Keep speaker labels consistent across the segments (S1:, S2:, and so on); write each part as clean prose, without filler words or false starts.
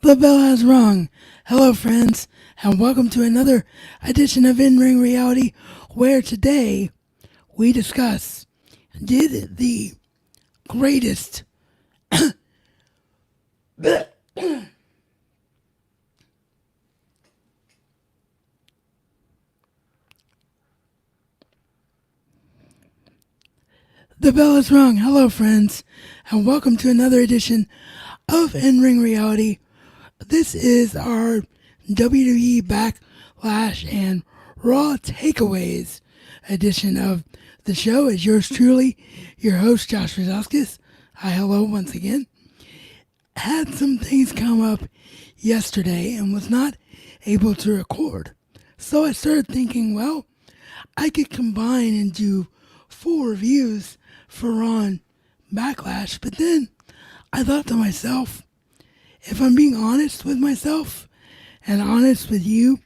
S1: The bell has rung. Hello, friends, and welcome to another edition of In-Ring Reality, where today we discuss, did the greatest The bell has rung. Hello, friends, and welcome to another edition of In-Ring Reality. This is our WWE Backlash and Raw Takeaways edition of the show. It's yours truly, your host, Josh Rizowskis. Hi, hello once again. Had some things come up yesterday and was not able to record. So I started thinking, well, I could combine and do full reviews for Raw and Backlash, but then I thought to myself, if I'm being honest with myself and honest with you,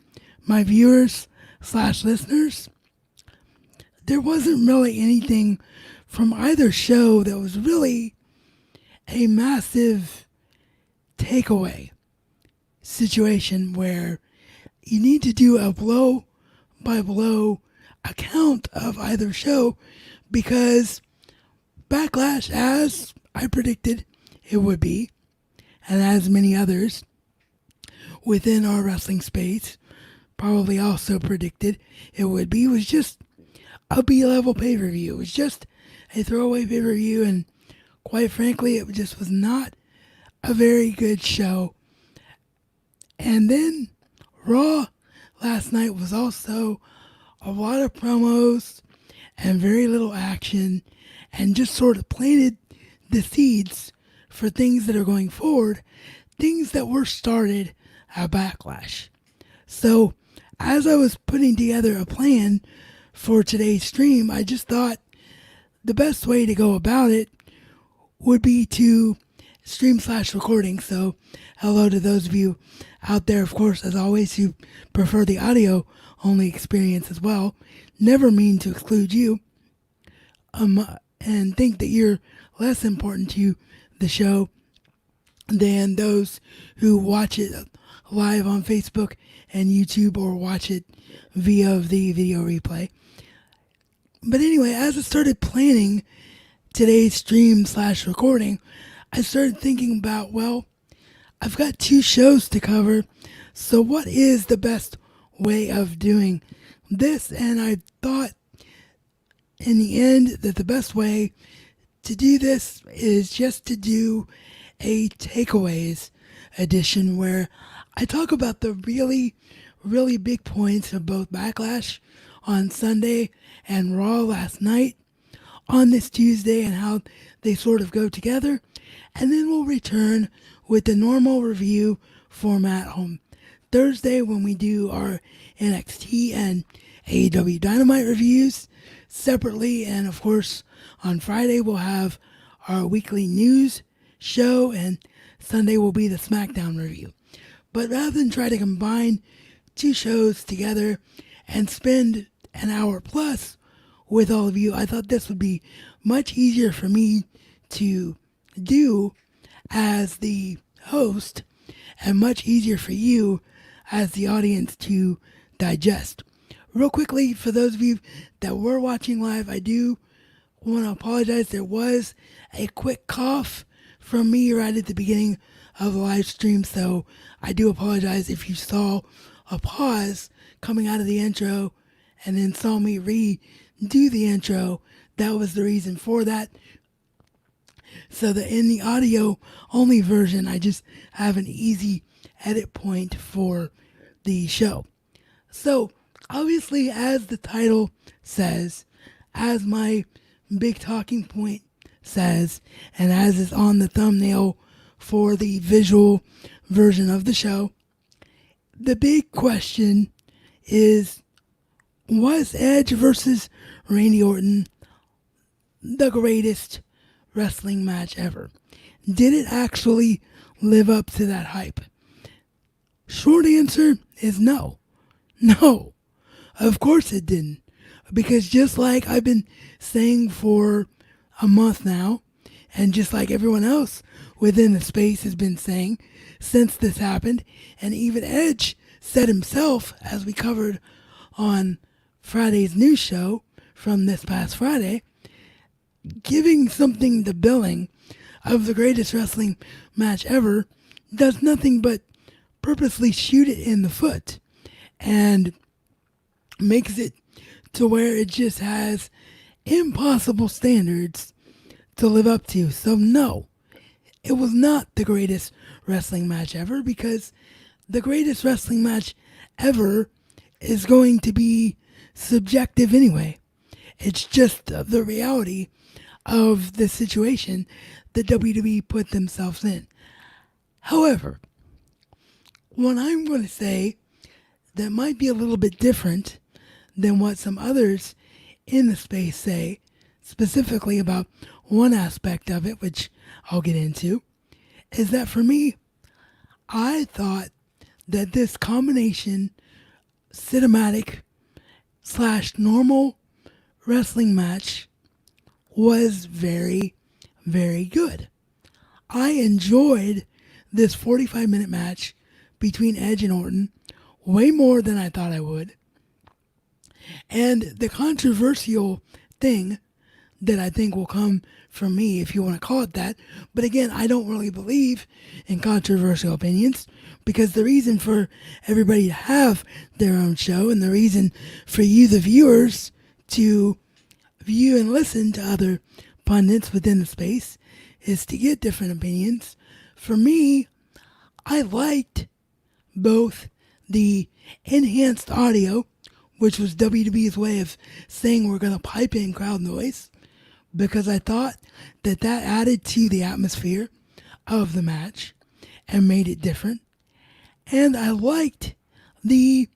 S1: my viewers / listeners, there wasn't really anything from either show that was really a massive takeaway situation where you need to do a blow by blow account of either show, because Backlash, as I predicted it would be, and as many others within our wrestling space probably also predicted it would be, was just a B-level pay-per-view. It was just a throwaway pay-per-view, and quite frankly, it just was not a very good show. And then Raw last night was also a lot of promos and very little action, and just sort of planted the seeds for things that are going forward, things that were started at Backlash. So as I was putting together a plan for today's stream, I just thought the best way to go about it would be to stream / recording. So hello to those of you out there, of course, as always, who prefer the audio only experience as well. Never mean to exclude you and think that you're less important to the show than those who watch it live on Facebook and YouTube or watch it via the video replay. But anyway, as I started planning today's stream / recording, I started thinking about, well, I've got 2 shows to cover, so what is the best way of doing this? And I thought in the end that the best way to do this is just to do a takeaways edition where I talk about the really, really big points of both Backlash on Sunday and Raw last night on this Tuesday and how they sort of go together. And then we'll return with the normal review format on Thursday when we do our NXT and AEW Dynamite reviews separately. And of course, on Friday we'll have our weekly news show, and Sunday will be the SmackDown review. But rather than try to combine 2 shows together and spend an hour plus with all of you, I thought this would be much easier for me to do as the host and much easier for you as the audience to digest. Real quickly, for those of you that were watching live, I do want to apologize. There was a quick cough from me right at the beginning of the live stream, so I do apologize if you saw a pause coming out of the intro and then saw me redo the intro. That was the reason for that. So that in the audio only version, I just have an easy edit point for the show. So obviously, as the title says, as my big talking point says, and as is on the thumbnail for the visual version of the show, the big question is, was Edge versus Randy Orton the greatest wrestling match ever? Did it actually live up to that hype? Short answer is no. No. Of course it didn't. Because just like I've been saying for a month now, And just like everyone else within the space has been saying since this happened, and even Edge said himself, as we covered on Friday's news show from this past Friday, giving something the billing of the greatest wrestling match ever does nothing but purposely shoot it in the foot and makes it to where it just has impossible standards to live up to. So no, it was not the greatest wrestling match ever, because the greatest wrestling match ever is going to be subjective anyway. It's just the reality of the situation that WWE put themselves in. However, what I'm going to say that might be a little bit different than what some others in the space say, specifically about one aspect of it, which I'll get into, is that for me, I thought that this combination cinematic / normal wrestling match was very, very good. I enjoyed this 45-minute match between Edge and Orton way more than I thought I would. And the controversial thing that I think will come from me, if you want to call it that, but again, I don't really believe in controversial opinions, because the reason for everybody to have their own show, and the reason for you, the viewers, to view and listen to other pundits within the space, is to get different opinions. For me, I liked both the enhanced audio, which was WWE's way of saying we're going to pipe in crowd noise, because I thought that that added to the atmosphere of the match and made it different. And I liked the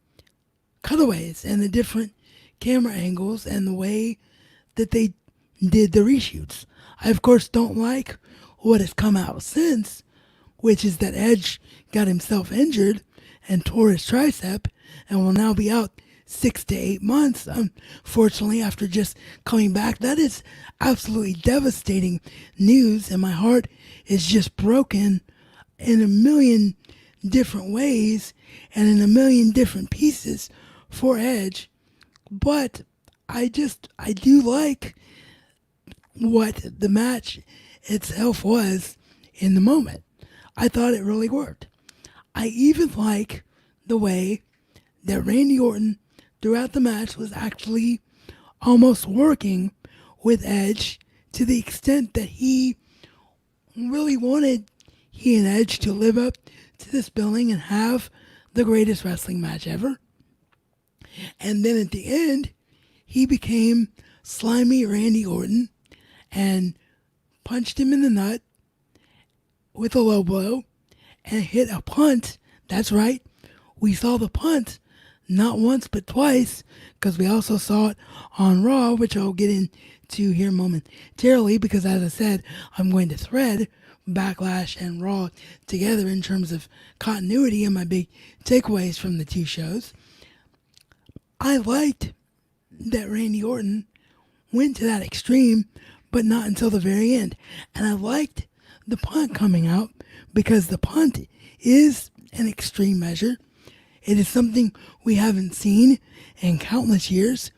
S1: cutaways and the different camera angles and the way that they did the reshoots. I, of course, don't like what has come out since, which is that Edge got himself injured and tore his tricep and will now be out 6 to 8 months, unfortunately, after just coming back. That is absolutely devastating news, and my heart is just broken in a million different ways and in a million different pieces for Edge. But I do like what the match itself was in the moment. I thought it really worked. I even like the way that Randy Orton throughout the match was actually almost working with Edge, to the extent that he really wanted he and Edge to live up to this billing and have the greatest wrestling match ever. And then at the end, he became slimy Randy Orton and punched him in the nut with a low blow and hit a punt. That's right, we saw the punt not once but twice, because we also saw it on Raw, which I'll get into here momentarily, because as I said, I'm going to thread Backlash and Raw together in terms of continuity and my big takeaways from the two shows. I liked that Randy Orton went to that extreme, but not until the very end. And I liked the punt coming out, because the punt is an extreme measure. It is something we haven't seen in countless years,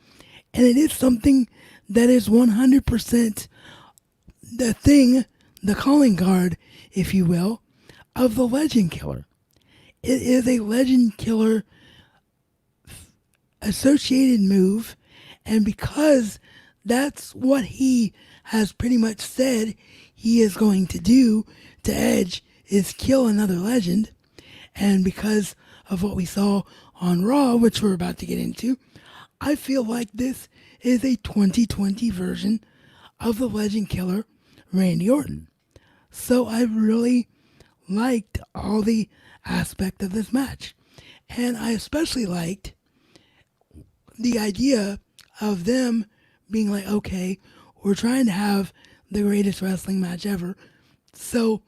S1: and it is something that is 100% the thing, the calling card, if you will, of the Legend Killer. It is a Legend Killer associated move, and because that's what he has pretty much said he is going to do to Edge, is kill another legend, and because of what we saw on Raw, which we're about to get into, I feel like this is a 2020 version of the Legend Killer, Randy Orton. So I really liked all the aspect of this match. And I especially liked the idea of them being like, okay, we're trying to have the greatest wrestling match ever, so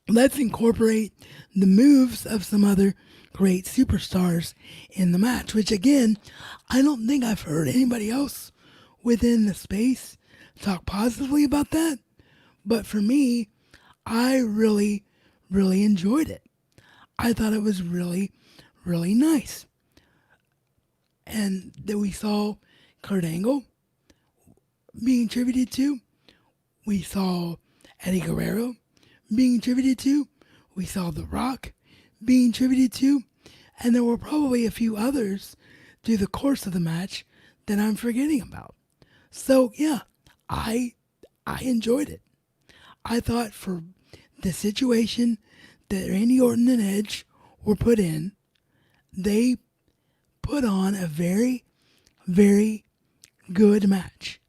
S1: let's incorporate the moves of some other great superstars in the match, which again, I don't think I've heard anybody else within the space talk positively about that. But for me, I really, really enjoyed it. I thought it was really, really nice. And that we saw Kurt Angle being attributed to. We saw Eddie Guerrero being attributed to. We saw The Rock being attributed to. And there were probably a few others through the course of the match that I'm forgetting about. So yeah, I I enjoyed it. I thought for the situation that Randy Orton and Edge were put in, they put on a very, very good match.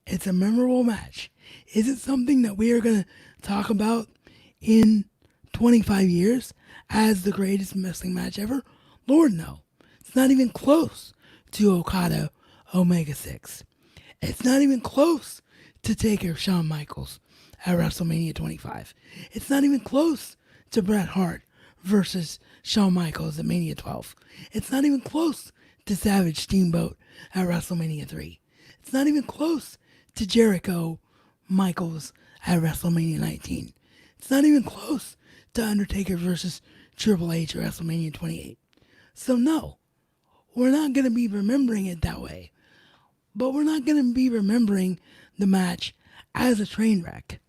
S1: It's a memorable match. Is it something that we are going to talk about in 25 years as the greatest wrestling match ever? Lord, no. It's not even close to Okada Omega 6. It's not even close to Taker Shawn Michaels at WrestleMania 25. It's not even close to Bret Hart versus Shawn Michaels at Mania 12. It's not even close to Savage Steamboat at WrestleMania 3. It's not even close to Jericho Michaels at WrestleMania 19. It's not even close to Undertaker versus Triple H at WrestleMania 28. So no, we're not going to be remembering it that way. But we're not going to be remembering the match as a train wreck.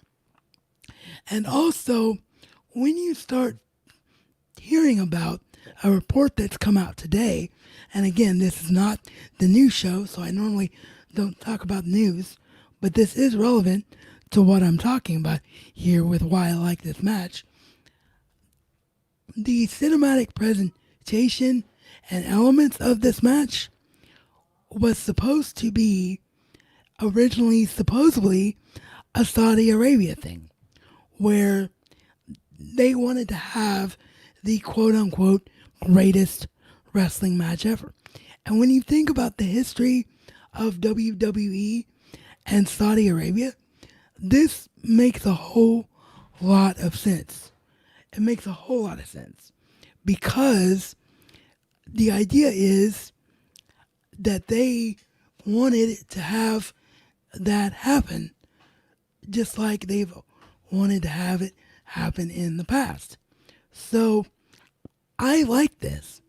S1: And also, when you start hearing about a report that's come out today, and again, this is not the news show, so I normally don't talk about news, but this is relevant to what I'm talking about here with why I like this match. The cinematic presentation and elements of this match was supposed to be originally, supposedly, a Saudi Arabia thing, where they wanted to have the quote unquote greatest wrestling match ever. And when you think about the history of WWE and Saudi Arabia, this makes a whole lot of sense. It makes a whole lot of sense because the idea is that they wanted to have that happen just like they've wanted to have it happen in the past. So I like this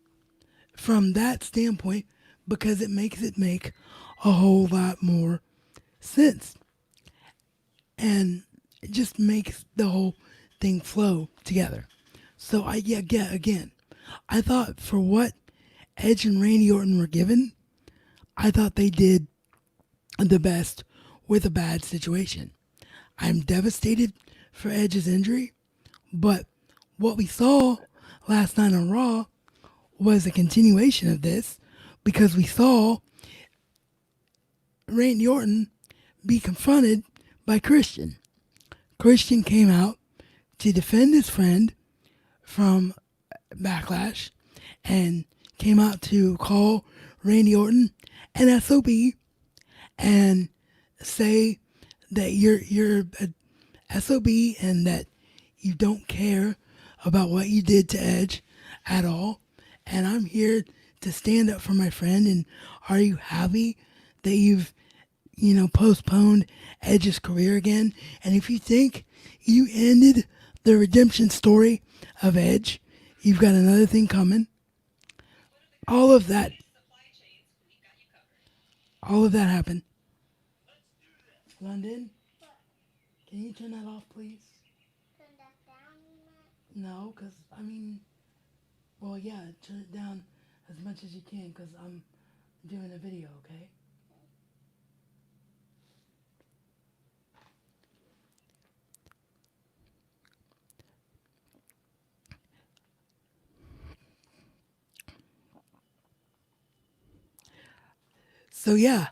S1: from that standpoint because it makes it make a whole lot more sense. And it just makes the whole thing flow together. So again, I thought for what Edge and Randy Orton were given, I thought they did the best with a bad situation. I'm devastated for Edge's injury, but what we saw last night on Raw was a continuation of this because we saw Randy Orton be confronted by Christian. Christian came out to defend his friend from Backlash and came out to call Randy Orton an SOB and say that you're a SOB and that you don't care about what you did to Edge at all. And I'm here to stand up for my friend. And are you happy that you've, postponed Edge's career again? And if you think you ended the redemption story of Edge, you've got another thing coming. All of that, all of that happened. London, can you turn that off, please? No, because, well, yeah, turn it down as much as you can because I'm doing a video, okay? So, yeah,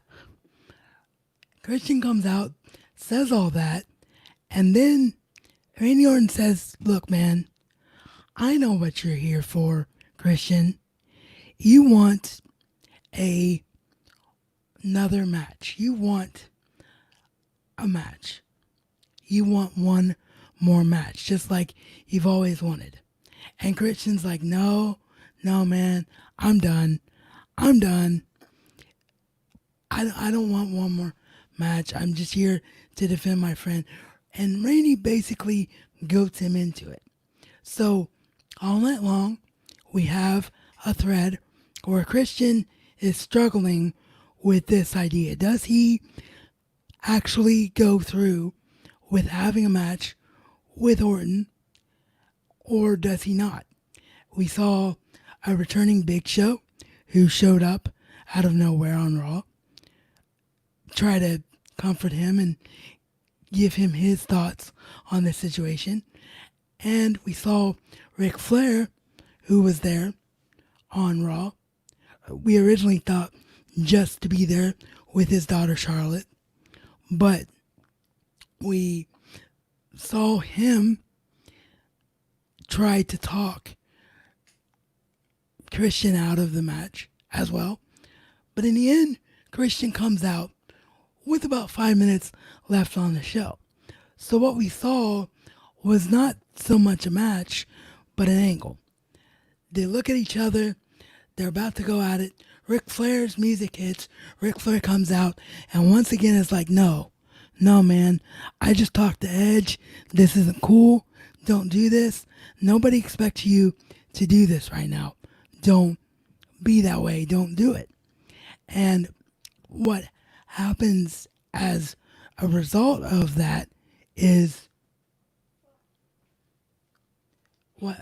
S1: Christian comes out, says all that, and then Randy Orton says, look, man, I know what you're here for, Christian. You want another match. You want a match. You want one more match, just like you've always wanted. And Christian's like, no, man, I'm done. I'm done. I don't want one more match. I'm just here to defend my friend. and Randy basically goats him into it. So all night long, we have a thread where Christian is struggling with this idea. Does he actually go through with having a match with Orton, or does he not? We saw a returning Big Show who showed up out of nowhere on Raw, try to comfort him and give him his thoughts on the situation. And we saw Ric Flair, who was there on Raw. We originally thought just to be there with his daughter Charlotte, but we saw him try to talk Christian out of the match as well. But in the end, Christian comes out with about 5 minutes left on the show. So what we saw was not so much a match, but an angle. They look at each other. They're about to go at it. Ric Flair's music hits. Ric Flair comes out, and once again it's like, no, man. I just talked to Edge. This isn't cool. Don't do this. Nobody expects you to do this right now. Don't be that way. Don't do it. And what happens as a result of that is what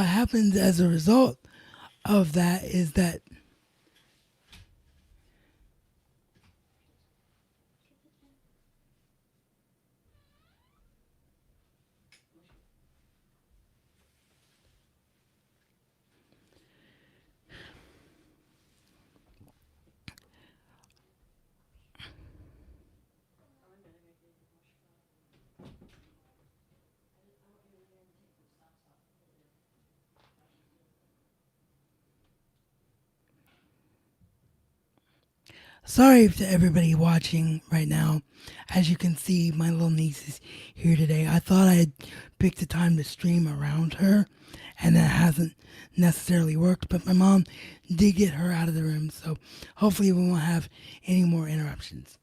S1: happens as a result of that is that sorry to everybody watching right now. As you can see, my little niece is here today. I thought I had picked a time to stream around her, and that hasn't necessarily worked, but my mom did get her out of the room, so hopefully we won't have any more interruptions.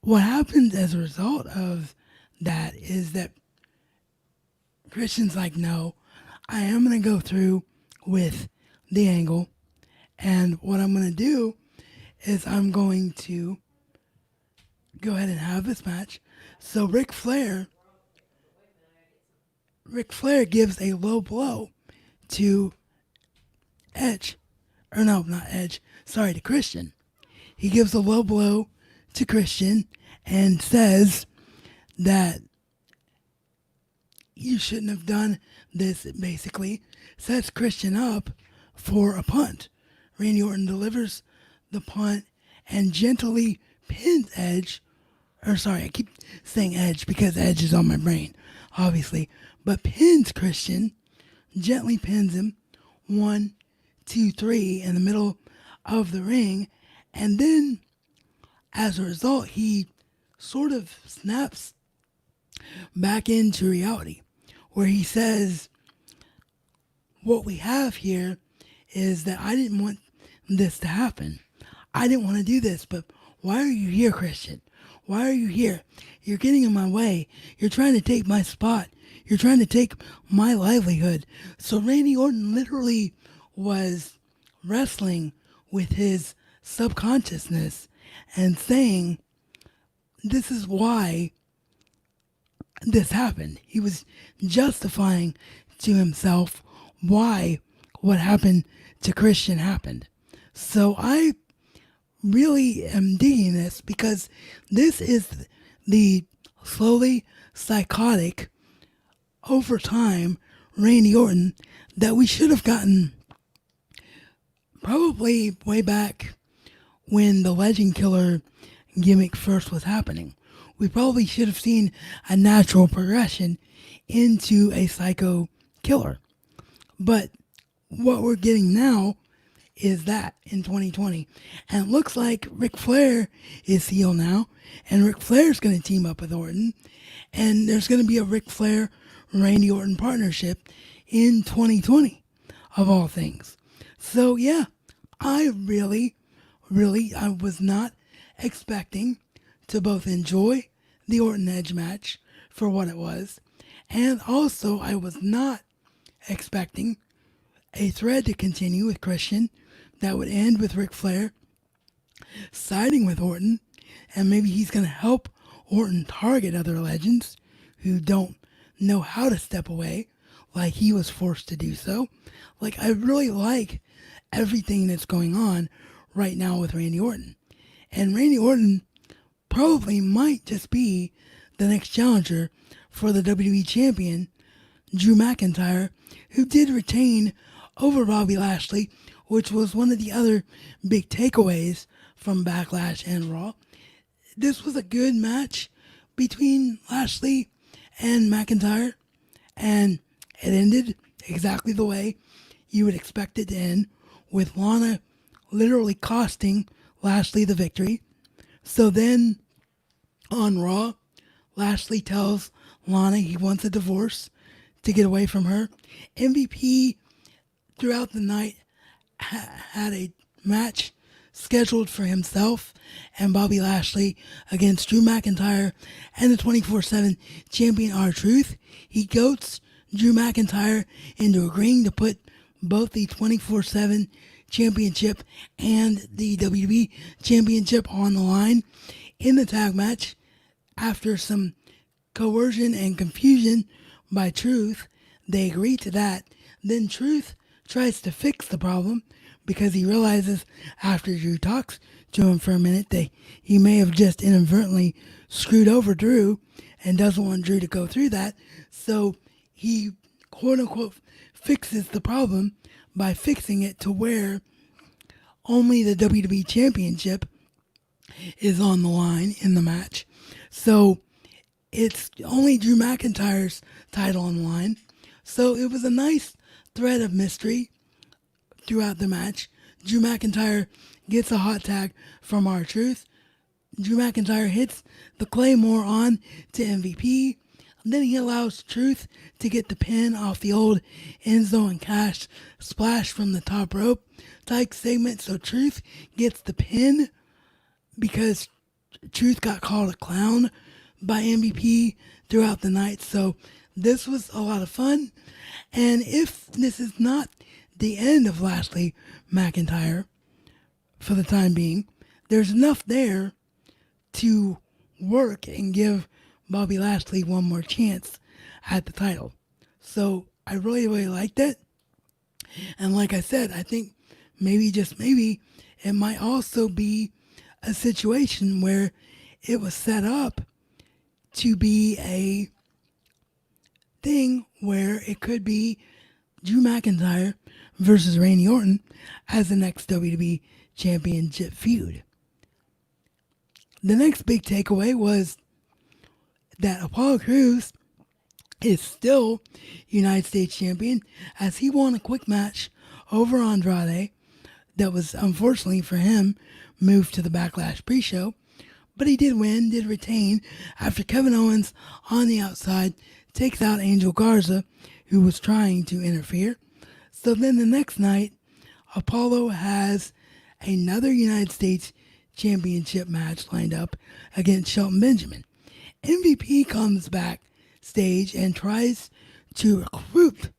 S1: What happens as a result of that is that Christian's like, no, I am going to go through with the angle, and what I'm going to do is I'm going to go ahead and have this match. So Ric Flair gives a low blow to Edge. Or no, not Edge. Sorry, to Christian. He gives a low blow to Christian and says that you shouldn't have done this, basically. Sets Christian up for a punt. Randy Orton delivers the punt and gently pins Edge. Or sorry, I keep saying Edge because Edge is on my brain, obviously. But pins Christian, gently pins him, 1, 2, 3 in the middle of the ring. And then, as a result, he sort of snaps back into reality, where he says, what we have here is that I didn't want this to happen. I didn't want to do this, but why are you here, Christian? Why are you here? You're getting in my way. You're trying to take my spot. You're trying to take my livelihood. So Randy Orton literally was wrestling with his subconsciousness and saying, this is why this happened. He was justifying to himself why what happened to Christian happened. So I really am digging this because this is the slowly psychotic, over time, Randy Orton that we should have gotten probably way back when the Legend Killer gimmick first was happening. We probably should have seen a natural progression into a psycho killer. But what we're getting now is that in 2020. And it looks like Ric Flair is heel now, and Ric Flair's going to team up with Orton, and there's going to be a Ric Flair Randy Orton partnership in 2020, of all things. So yeah, I was not expecting to both enjoy the Orton Edge match for what it was, and also I was not expecting a thread to continue with Christian that would end with Ric Flair siding with Orton, and maybe he's going to help Orton target other legends who don't know how to step away like he was forced to do so. Like, I really like everything that's going on right now with Randy Orton. And Randy Orton probably might just be the next challenger for the WWE Champion, Drew McIntyre, who did retain over Bobby Lashley, which was one of the other big takeaways from Backlash and Raw. This was a good match between Lashley and McIntyre, and it ended exactly the way you would expect it to end, with Lana literally costing Lashley the victory. So then on Raw, Lashley tells Lana he wants a divorce to get away from her. MVP throughout the night had a match scheduled for himself and Bobby Lashley against Drew McIntyre and the 24/7 champion R-Truth. He goats Drew McIntyre into agreeing to put both the 24/7 championship and the WWE championship on the line in the tag match. After some coercion and confusion by Truth, they agree to that. Then Truth tries to fix the problem because he realizes after Drew talks to him for a minute that he may have just inadvertently screwed over Drew and doesn't want Drew to go through that. So he, quote unquote, fixes the problem by fixing it to where only the WWE Championship is on the line in the match. So it's only Drew McIntyre's title on the line. So it was a nice thread of mystery throughout the match. Drew McIntyre gets a hot tag from R-Truth. Drew McIntyre hits the Claymore on to MVP. Then he allows Truth to get the pin off the old Enzo and Cash splash from the top rope type segment. So Truth gets the pin because Truth got called a clown by MVP throughout the night. So this was a lot of fun. And if this is not the end of Lashley McIntyre for the time being, there's enough there to work and give Bobby Lashley one more chance at the title. So I really, really liked it. And like I said, I think maybe, just maybe, it might also be a situation where it was set up to be a thing where it could be Drew McIntyre versus Randy Orton as the next WWE Championship feud. The next big takeaway was that Apollo Crews is still United States Champion, as he won a quick match over Andrade that was, unfortunately for him, moved to the Backlash pre-show. But he did win, did retain, after Kevin Owens on the outside takes out Angel Garza, who was trying to interfere. So then the next night, Apollo has another United States Championship match lined up against Shelton Benjamin. MVP comes backstage and tries to recruit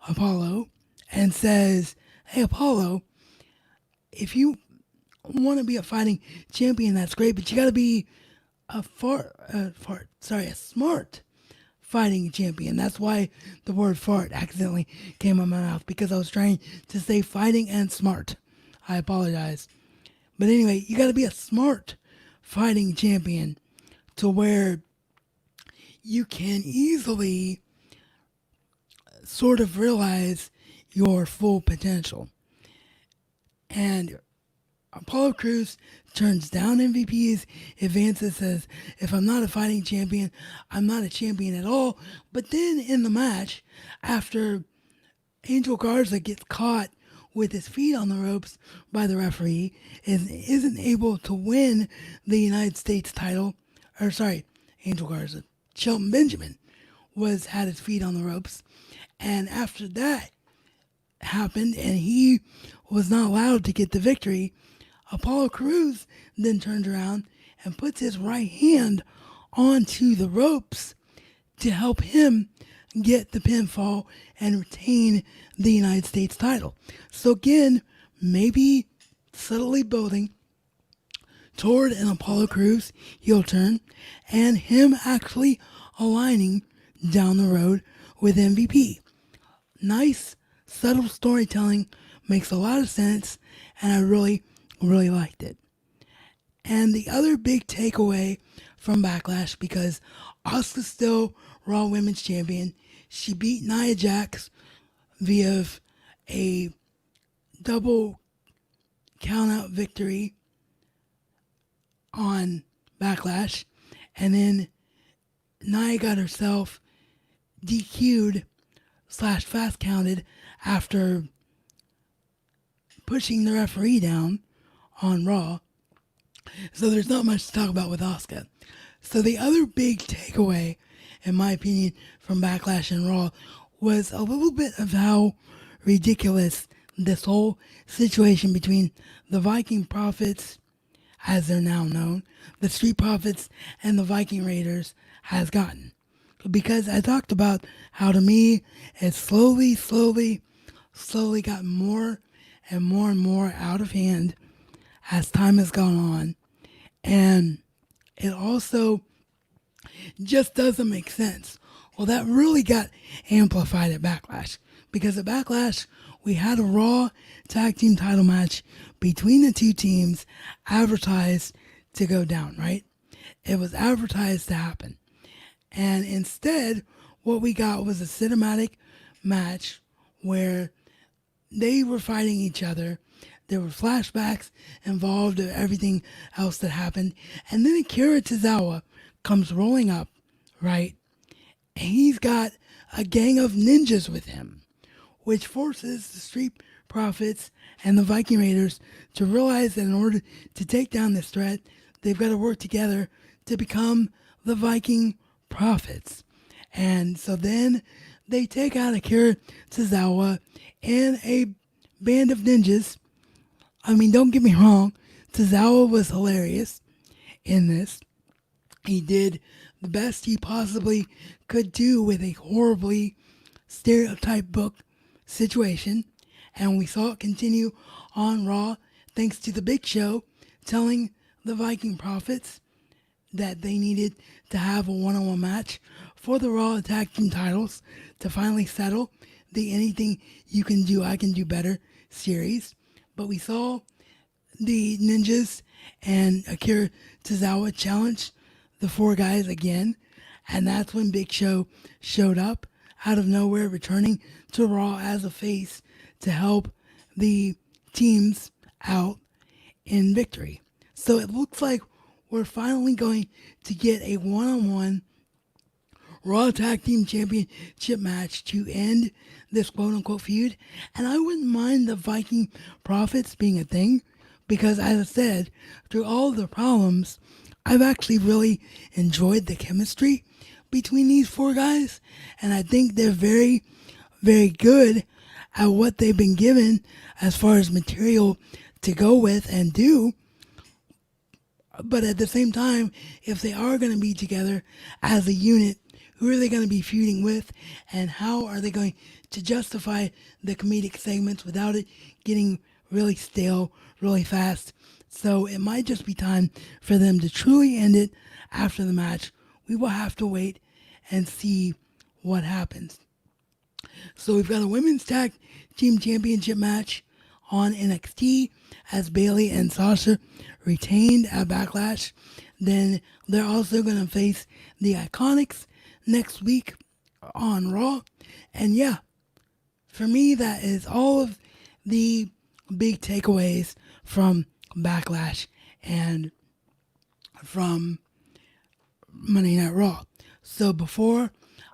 S1: Apollo and says, "Hey Apollo, if you want to be a fighting champion, that's great, but you got to be a smart fighting champion." That's why the word fart accidentally came out of my mouth, because I was trying to say fighting and smart. I apologize. But anyway, you got to be a smart fighting champion to where you can easily sort of realize your full potential. And Apollo Crews turns down MVP's advances, says, "If I'm not a fighting champion, I'm not a champion at all." But then in the match, after Angel Garza gets caught with his feet on the ropes by the referee and isn't able to win the United States title, Angel Garza, Shelton Benjamin had his feet on the ropes. And after that happened and he was not allowed to get the victory, Apollo Crews then turns around and puts his right hand onto the ropes to help him get the pinfall and retain the United States title. So again, maybe subtly building toward an Apollo Crews heel turn and him actually aligning down the road with MVP. Nice, subtle storytelling, makes a lot of sense, and I really, really liked it. And the other big takeaway from Backlash, because Asuka's still Raw Women's Champion, she beat Nia Jax via a double countout victory on Backlash, and then Nia got herself DQ'd / fast counted after pushing the referee down on Raw. So there's not much to talk about with Asuka. So the other big takeaway, in my opinion, from Backlash and Raw was a little bit of how ridiculous this whole situation between the Viking Prophets, as they're now known, the Street Profits, and the Viking Raiders has gotten. Because I talked about how, to me, it slowly got more and more out of hand as time has gone on. And it also just doesn't make sense. Well, that really got amplified at Backlash. Because at Backlash, we had a Raw tag team title match between the two teams advertised to go down, right? It was advertised to happen. And instead, what we got was a cinematic match where they were fighting each other. There were flashbacks involved of everything else that happened. And then Akira Tozawa comes rolling up, right? And he's got a gang of ninjas with him, which forces the Street Profits and the Viking Raiders to realize that in order to take down this threat, they've got to work together to become the Viking Prophets. And so then they take out Akira Tozawa and a band of ninjas. I mean, don't get me wrong, Tozawa was hilarious in this. He did the best he possibly could do with a horribly stereotyped book situation. And we saw it continue on Raw thanks to the Big Show telling the Viking Prophets that they needed to have a one-on-one match for the Raw Tag Team titles to finally settle the Anything You Can Do, I Can Do Better series. But we saw the ninjas and Akira Tozawa challenge the four guys again, and that's when Big Show showed up out of nowhere, returning to Raw as a face to help the teams out in victory. So it looks like we're finally going to get a one-on-one Raw Tag Team Championship match to end this quote-unquote feud. And I wouldn't mind the Viking Prophets being a thing, because as I said, through all the problems, I've actually really enjoyed the chemistry between these four guys. And I think they're very, very good at what they've been given as far as material to go with and do. But at the same time, if they are going to be together as a unit, who are they going to be feuding with, and how are they going to justify the comedic segments without it getting really stale really fast? So it might just be time for them to truly end it after the match. We will have to wait and see what happens. So we've got a Women's Tag Team Championship match on NXT as Bayley and Sasha retained at Backlash. Then they're also going to face the Iconics next week on Raw. And yeah, for me, that is all of the big takeaways from Backlash and from Monday Night Raw. So before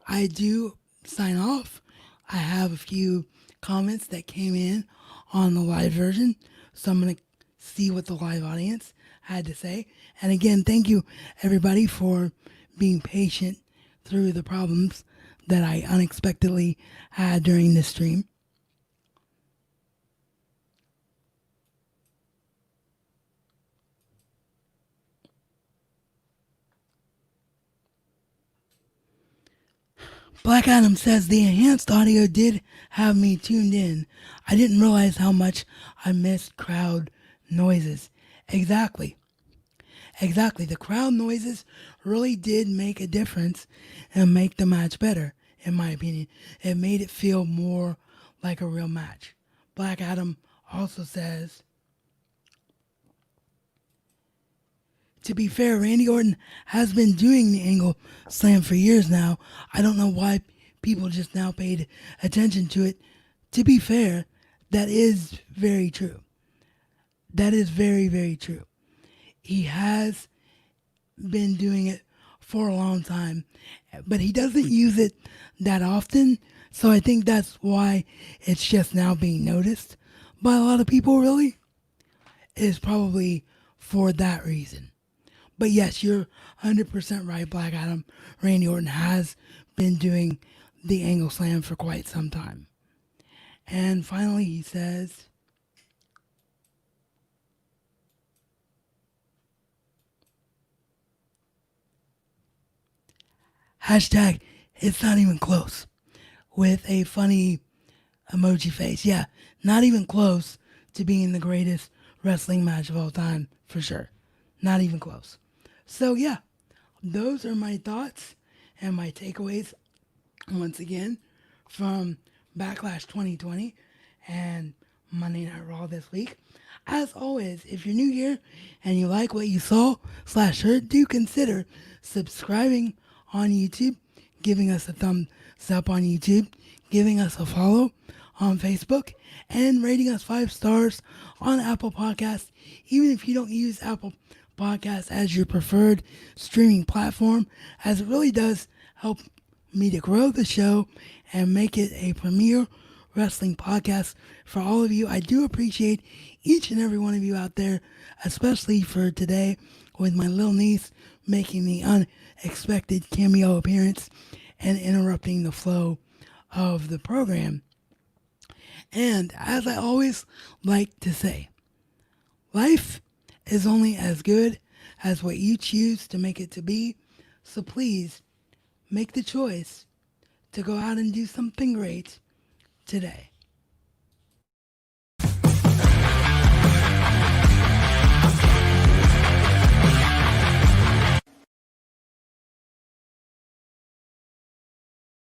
S1: I do sign off, I have a few comments that came in on the live version. So I'm going to see what the live audience had to say. And again, thank you everybody for being patient through the problems that I unexpectedly had during this stream. Black Adam says the enhanced audio did have me tuned in. I didn't realize how much I missed crowd noises. Exactly. Exactly. The crowd noises really did make a difference and make the match better, in my opinion. It made it feel more like a real match. Black Adam also says, to be fair, Randy Orton has been doing the angle slam for years now. I don't know why people just now paid attention to it. To be fair, that is very true. That is very, very true. He has been doing it for a long time, but he doesn't use it that often. So I think that's why it's just now being noticed by a lot of people, really. Is probably for that reason. But yes, you're 100% right, Black Adam. Randy Orton has been doing the angle slam for quite some time. And finally, he says, hashtag, it's not even close, with a funny emoji face. Yeah, not even close to being the greatest wrestling match of all time, for sure. Not even close. So, yeah, those are my thoughts and my takeaways once again from Backlash 2020 and Monday Night Raw this week. As always, if you're new here and you like what you saw/heard, do consider subscribing on YouTube, giving us a thumbs up on YouTube, giving us a follow on Facebook, and rating us 5 stars on Apple Podcasts. Even if you don't use Apple Podcasts as your preferred streaming platform, as it really does help me to grow the show and make it a premier wrestling podcast for all of you. I do appreciate each and every one of you out there, especially for today with my little niece making the unexpected cameo appearance and interrupting the flow of the program. And as I always like to say, life is only as good as what you choose to make it to be. So please make the choice to go out and do something great today.